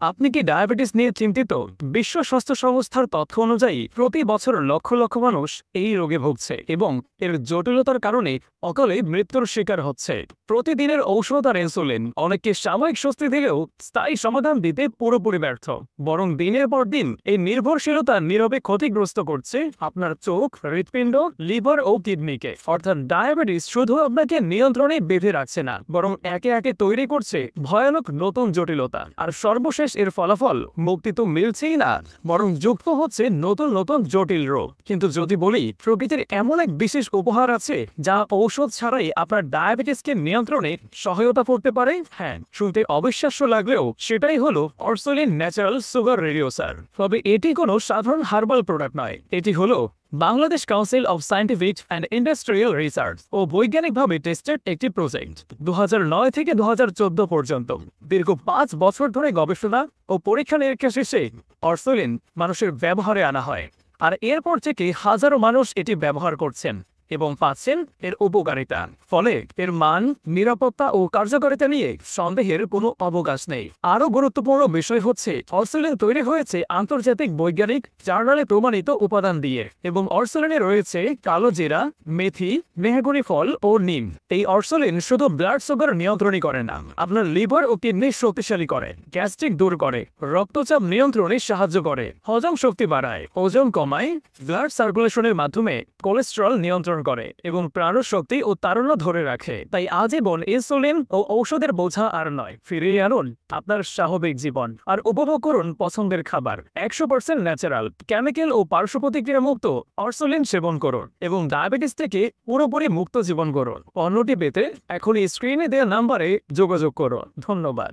আপনি কি ডায়াবেটিস নিয়ে চিন্তিত? বিশ্ব স্বাস্থ্য সংস্থার তথ্য অনুযায়ী প্রতি বছর লক্ষ লক্ষ মানুষ এই রোগে ভুগছে এবং এর জটিলতার কারণে অকালে মৃত্যুর শিকার হচ্ছে। প্রতিদিনের ঔষধ আর ইনসুলিন অনেককে সাময়িক স্বস্তি দিলেও স্থায়ী সমাধান দিতে পুরোপুরি ব্যর্থ, বরং দিনের পর দিন এই নির্ভরশীলতা নীরবে ক্ষতিগ্রস্ত করছে আপনার চোখ, হৃৎপিণ্ড, লিভার ও কিডনিকে। অর্থাৎ ডায়াবেটিস শুধু আপনাকে নিয়ন্ত্রণে বেঁধে রাখছে না, বরং একে একে তৈরি করছে ভয়ানক নতুন জটিলতা। আর সর্বশেষ এর ফলাফল, মুক্তি তো মিলছেই না, বরং যুক্ত হচ্ছে নতুন নতুন জটিল রোগ। কিন্তু যদি বলি প্রকৃতির এমন এক বিশেষ উপহার আছে যা ঔষধ ছাড়াই আপনার ডায়াবেটিসকে নিয়ন্ত্রণে সহায়তা করতে পারে, হ্যাঁ, শুনতে অবিশ্বাস্য লাগলেও সেটাই হলো অরসোলিন ন্যাচারাল সুগার রিডিউসার। তবে এটি কোনো সাধারণ হার্বাল প্রোডাক্ট নয়, এটি হলো Bangladesh council of scientific and industrial research ও বৈজ্ঞানিকভাবে টেস্টেড একটি প্রজেক্ট। 2009 থেকে 2014 পর্যন্ত দীর্ঘ 5 বছর ধরে গবেষণা ও পরীক্ষা নিরীক্ষা শেষে অরসোলিন মানুষের ব্যবহারে আনা হয়। আর এরপর থেকে হাজারো মানুষ এটি ব্যবহার করছেন এবং পাচ্ছেন এর উপকারিতা। ফলে এর মান, নিরাপত্তা ও কার্যকারিতা নিয়ে সন্দেহের কোনো অবকাশ নেই। আরও গুরুত্বপূর্ণ বিষয় হচ্ছে অরসোলিন তৈরি হয়েছে আন্তর্জাতিক বৈজ্ঞানিক জার্নালে প্রমাণিত উপাদান দিয়ে এবং অরসোলিনে রয়েছে কালো জিরা, মেথি, মেহগনি ফল ও নিম। এই অরসোলিন শুধু ব্লাড সুগার নিয়ন্ত্রণই করে না, আপনার লিভার ও কিডনি শক্তিশালী করে, গ্যাস্ট্রিক দূর করে, রক্তচাপ নিয়ন্ত্রণে সাহায্য করে, হজম শক্তি বাড়ায়, ওজন কমায়, ব্লাড সার্কুলেশনের মাধ্যমে কোলেস্টেরল নিয়ন্ত্রণ করে এবং প্রাণশক্তি ও তারুণ্য ধরে রাখে। তাই আজীবন ইনসুলিন ও ঔষধের বোঝা আর নয়, ফিরিয়ে আনুন আপনার স্বাভাবিক জীবন আর উপভোগ করুন পছন্দের খাবার। 100% ন্যাচারাল, কেমিক্যাল ও পার্শ্ব প্রতিক্রিয়া মুক্ত অরসোলিন সেবন করুন এবং ডায়াবেটিস থেকে পুরোপুরি মুক্ত জীবন করুন। পণ্যটি পেতে এখনই স্ক্রিনে দেওয়া নাম্বারে যোগাযোগ করুন। ধন্যবাদ।